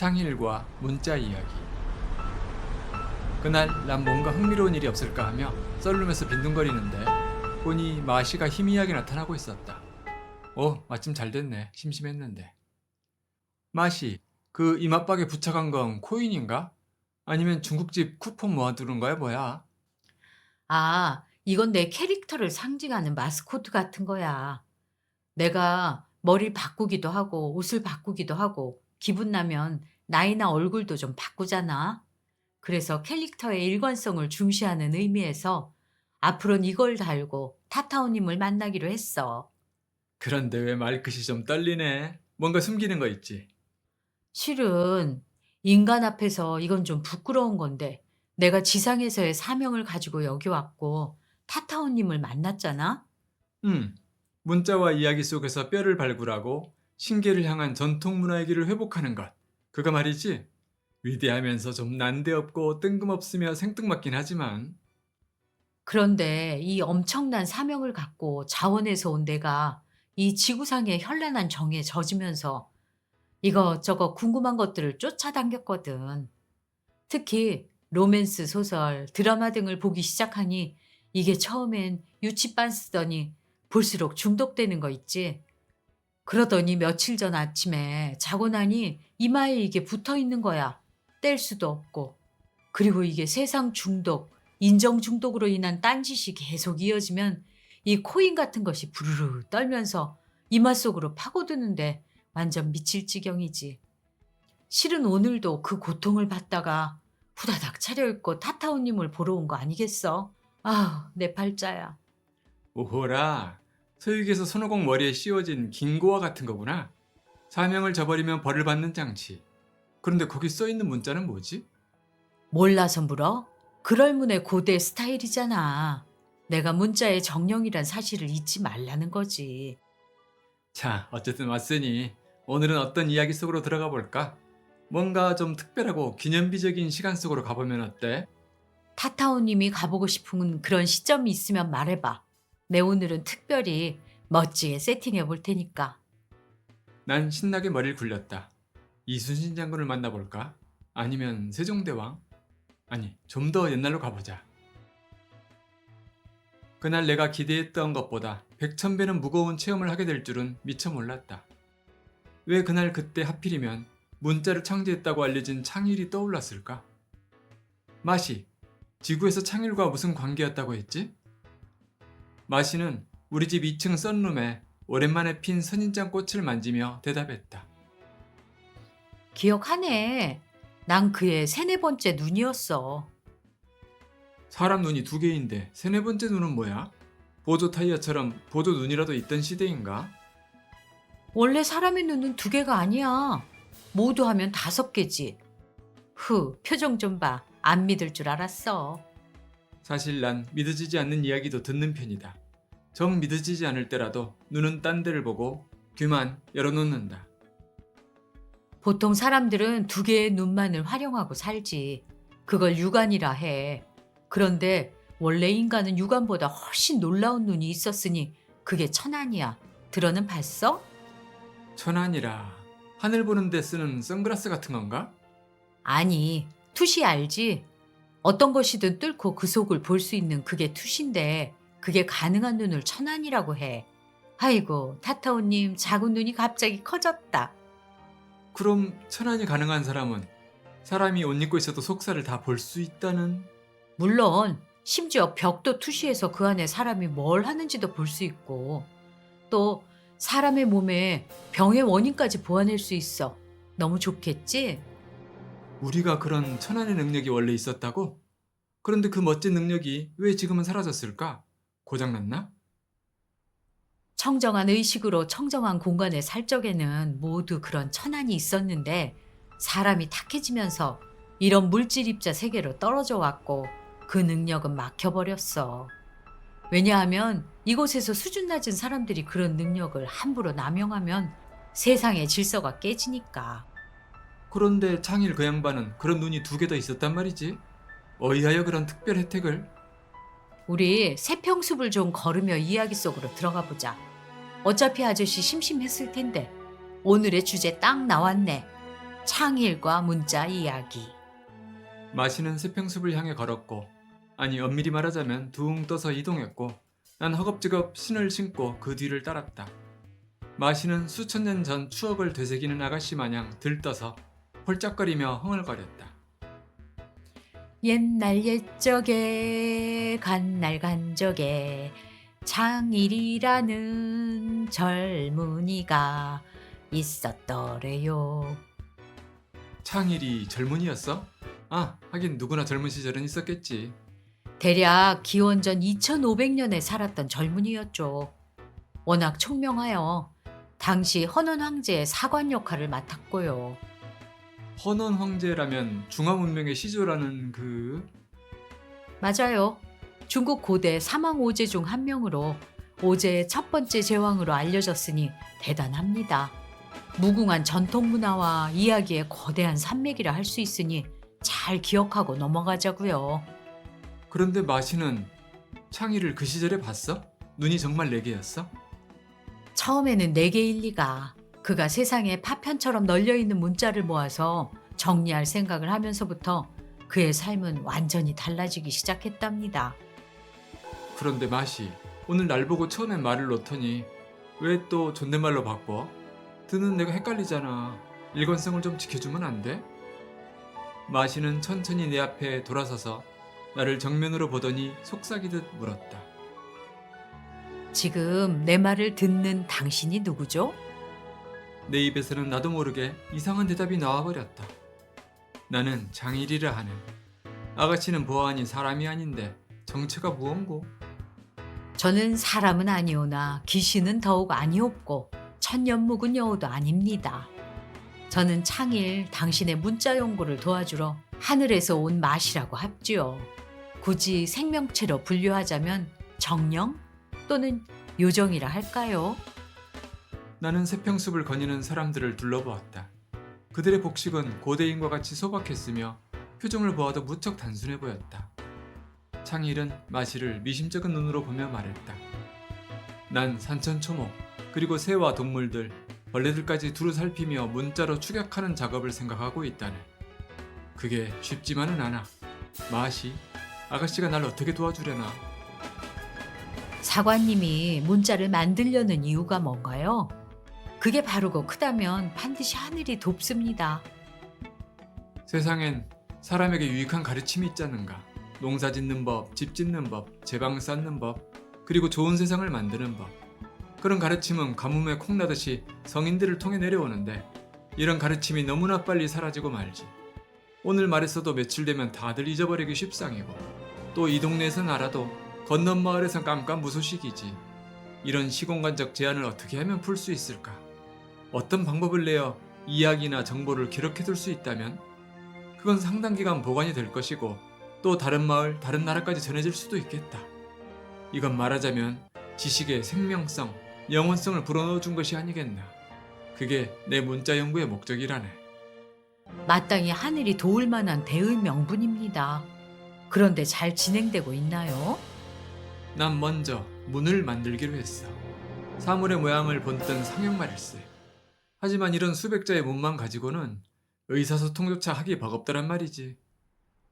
창일과 문자 이야기. 그날 난 뭔가 흥미로운 일이 없을까 하며 썰룸에서 빈둥거리는데 보니 마시가 희미하게 나타나고 있었다. 마침 잘 됐네. 심심했는데. 마시, 그 이맛박에 부착한 건 코인인가? 아니면 중국집 쿠폰 모아두는 거야 뭐야? 아, 이건 내 캐릭터를 상징하는 마스코트 같은 거야. 내가 머리를 바꾸기도 하고 옷을 바꾸기도 하고 기분 나면 나이나 얼굴도 좀 바꾸잖아. 그래서 캐릭터의 일관성을 중시하는 의미에서 앞으로는 이걸 달고 타타오님을 만나기로 했어. 그런데 왜 말끝이 좀 떨리네? 뭔가 숨기는 거 있지? 실은 인간 앞에서 이건 좀 부끄러운 건데 내가 지상에서의 사명을 가지고 여기 왔고 타타오님을 만났잖아. 음, 문자와 이야기 속에서 뼈를 발굴하고 신계를 향한 전통 문화의기를 회복하는 것. 그거 말이지? 위대하면서 좀 난데없고 뜬금없으며 생뚱맞긴 하지만 그런데 이 엄청난 사명을 갖고 자원에서 온 내가 이 지구상의 현란한 정에 젖으면서 이것저것 궁금한 것들을 쫓아당겼거든. 특히 로맨스 소설, 드라마 등을 보기 시작하니 이게 처음엔 유치반 쓰더니 볼수록 중독되는 거 있지. 그러더니 며칠 전 아침에 자고 나니 이마에 이게 붙어 있는 거야. 뗄 수도 없고. 그리고 이게 세상 중독, 인정 중독으로 인한 딴짓이 계속 이어지면 이 코인 같은 것이 부르르 떨면서 이마 속으로 파고드는데 완전 미칠 지경이지. 실은 오늘도 그 고통을 받다가 후다닥 차려입고 타타오님을 보러 온 거 아니겠어? 아우, 내 팔자야. 오호라, 서유기에서 손오공 머리에 씌워진 긴고와 같은 거구나. 사명을 저버리면 벌을 받는 장치. 그런데 거기 써있는 문자는 뭐지? 몰라서 물어? 그럴문의 고대 스타일이잖아. 내가 문자의 정령이란 사실을 잊지 말라는 거지. 자, 어쨌든 왔으니 오늘은 어떤 이야기 속으로 들어가 볼까? 뭔가 좀 특별하고 기념비적인 시간 속으로 가보면 어때? 타타오님이 가보고 싶은 그런 시점이 있으면 말해봐. 내 오늘은 특별히 멋지게 세팅해 볼 테니까. 난 신나게 머리를 굴렸다. 이순신 장군을 만나볼까? 아니면 세종대왕? 아니, 좀 더 옛날로 가보자. 그날 내가 기대했던 것보다 백천배는 무거운 체험을 하게 될 줄은 미처 몰랐다. 왜 그날 그때 하필이면 문자를 창제했다고 알려진 창일이 떠올랐을까? 마시, 지구에서 창일과 무슨 관계였다고 했지? 마시는 우리 집 2층 썬룸에 오랜만에 핀 선인장 꽃을 만지며 대답했다. 기억하네. 난 그의 세네 번째 눈이었어. 사람 눈이 두 개인데 세네 번째 눈은 뭐야? 보조 타이어처럼 보조 눈이라도 있던 시대인가? 원래 사람의 눈은 두 개가 아니야. 모두 하면 다섯 개지. 표정 좀 봐. 안 믿을 줄 알았어. 사실 난 믿어지지 않는 이야기도 듣는 편이다. 정 믿어지지 않을 때라도 눈은 딴 데를 보고 귀만 열어놓는다. 보통 사람들은 두 개의 눈만을 활용하고 살지. 그걸 육안이라 해. 그런데 원래 인간은 육안보다 훨씬 놀라운 눈이 있었으니 그게 천안이야. 들어는 봤어? 천안이라 하늘 보는 데 쓰는 선글라스 같은 건가? 아니, 투시 알지? 어떤 것이든 뚫고 그 속을 볼 수 있는 그게 투시인데 그게 가능한 눈을 천안이라고 해. 아이고, 타타오님 작은 눈이 갑자기 커졌다. 그럼 천안이 가능한 사람은 사람이 옷 입고 있어도 속살을 다 볼 수 있다는? 물론 심지어 벽도 투시해서 그 안에 사람이 뭘 하는지도 볼 수 있고 또 사람의 몸에 병의 원인까지 보아낼 수 있어. 너무 좋겠지? 우리가 그런 천안의 능력이 원래 있었다고? 그런데 그 멋진 능력이 왜 지금은 사라졌을까? 고장났나? 청정한 의식으로 청정한 공간에 살 적에는 모두 그런 천안이 있었는데 사람이 탁해지면서 이런 물질 입자 세계로 떨어져 왔고 그 능력은 막혀버렸어. 왜냐하면 이곳에서 수준 낮은 사람들이 그런 능력을 함부로 남용하면 세상의 질서가 깨지니까. 그런데 창일 그 양반은 그런 눈이 두 개 더 있었단 말이지. 어이하여 그런 특별 혜택을? 우리 새평숲을 좀 걸으며 이야기 속으로 들어가 보자. 어차피 아저씨 심심했을 텐데 오늘의 주제 딱 나왔네. 창일과 문자 이야기. 마시는 세평숲을 향해 걸었고, 아니 엄밀히 말하자면 둥 떠서 이동했고, 난 허겁지겁 신을 신고 그 뒤를 따랐다. 마시는 수천 년 전 추억을 되새기는 아가씨 마냥 들떠서 홀짝거리며 흥얼거렸다. 옛날 옛적에 간날 간적에 창일이라는 젊은이가 있었더래요. 창일이 젊은이였어? 아, 하긴 누구나 젊은 시절은 있었겠지. 대략 기원전 2500년에 살았던 젊은이였죠. 워낙 총명하여 당시 헌원 황제의 사관 역할을 맡았고요. 헌원 황제라면 중화문명의 시조라는 그... 맞아요. 중국 고대 사망 오제 중 한 명으로 오제의 첫 번째 제왕으로 알려졌으니 대단합니다. 무궁한 전통 문화와 이야기의 거대한 산맥이라 할 수 있으니 잘 기억하고 넘어가자고요. 그런데 마시는 창일을 그 시절에 봤어? 눈이 정말 네 개였어? 처음에는 4개일 리가. 그가 세상에 파편처럼 널려있는 문자를 모아서 정리할 생각을 하면서부터 그의 삶은 완전히 달라지기 시작했답니다. 그런데 마시, 오늘 날 보고 처음엔 말을 놓더니 왜 또 존댓말로 바꿔? 듣는 내가 헷갈리잖아. 일관성을 좀 지켜주면 안 돼? 마시는 천천히 내 앞에 돌아서서 나를 정면으로 보더니 속삭이듯 물었다. 지금 내 말을 듣는 당신이 누구죠? 내 입에서는 나도 모르게 이상한 대답이 나와버렸다. 나는 장일이라 하는. 아가씨는 보아하니 사람이 아닌데 정체가 무언고? 저는 사람은 아니오나 귀신은 더욱 아니옵고 천년묵은 여우도 아닙니다. 저는 창일 당신의 문자 연구를 도와주러 하늘에서 온 맛이라고 합지요. 굳이 생명체로 분류하자면 정령 또는 요정이라 할까요? 나는 세평숲을 거니는 사람들을 둘러보았다. 그들의 복식은 고대인과 같이 소박했으며 표정을 보아도 무척 단순해 보였다. 창일은 마시를 미심쩍은 눈으로 보며 말했다. 난 산천초목, 그리고 새와 동물들, 벌레들까지 두루 살피며 문자로 추격하는 작업을 생각하고 있다네. 그게 쉽지만은 않아. 마시, 아가씨가 날 어떻게 도와주려나? 사관님이 문자를 만들려는 이유가 뭔가요? 그게 바르고 크다면 반드시 하늘이 돕습니다. 세상엔 사람에게 유익한 가르침이 있잖는가. 농사 짓는 법, 집 짓는 법, 제방 쌓는 법, 그리고 좋은 세상을 만드는 법. 그런 가르침은 가뭄에 콩나듯이 성인들을 통해 내려오는데 이런 가르침이 너무나 빨리 사라지고 말지. 오늘 말했어도 며칠 되면 다들 잊어버리기 쉽상이고 또 이 동네에선 알아도 건넌 마을에선 깜깜무소식이지. 이런 시공간적 제한을 어떻게 하면 풀 수 있을까? 어떤 방법을 내어 이야기나 정보를 기록해둘 수 있다면 그건 상당 기간 보관이 될 것이고 또 다른 마을, 다른 나라까지 전해질 수도 있겠다. 이건 말하자면 지식의 생명성, 영원성을 불어넣어준 것이 아니겠나. 그게 내 문자 연구의 목적이라네. 마땅히 하늘이 도울 만한 대의 명분입니다. 그런데 잘 진행되고 있나요? 난 먼저 문을 만들기로 했어. 사물의 모양을 본뜬 상형말일세. 하지만 이런 수백 자의 문만 가지고는 의사소통조차 하기 버겁더란 말이지.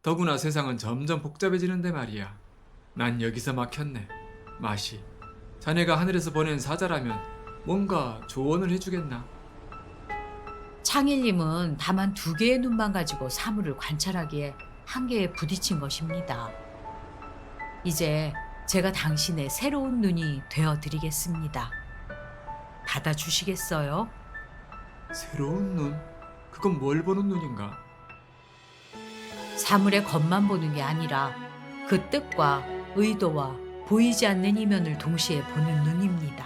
더구나 세상은 점점 복잡해지는데 말이야. 난 여기서 막혔네. 마시, 자네가 하늘에서 보낸 사자라면 뭔가 조언을 해주겠나? 창일님은 다만 2개의 눈만 가지고 사물을 관찰하기에 한계에 부딪힌 것입니다. 이제 제가 당신의 새로운 눈이 되어드리겠습니다. 받아주시겠어요? 새로운 눈? 그건 뭘 보는 눈인가? 사물의 겉만 보는 게 아니라 그 뜻과 의도와 보이지 않는 이면을 동시에 보는 눈입니다.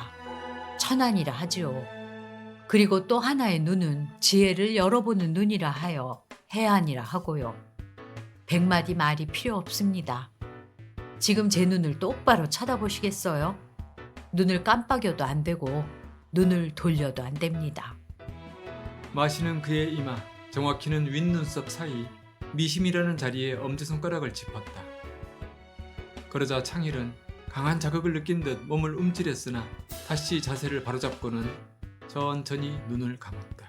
천안이라 하지요. 그리고 또 하나의 눈은 지혜를 열어보는 눈이라 하여 해안이라 하고요. 100마디 말이 필요 없습니다. 지금 제 눈을 똑바로 쳐다보시겠어요? 눈을 깜빡여도 안 되고 눈을 돌려도 안 됩니다. 마시는 그의 이마, 정확히는 윗눈썹 사이 미심이라는 자리에 엄지손가락을 짚었다. 그러자 창일은 강한 자극을 느낀 듯 몸을 움찔했으나 다시 자세를 바로잡고는 천천히 눈을 감았다.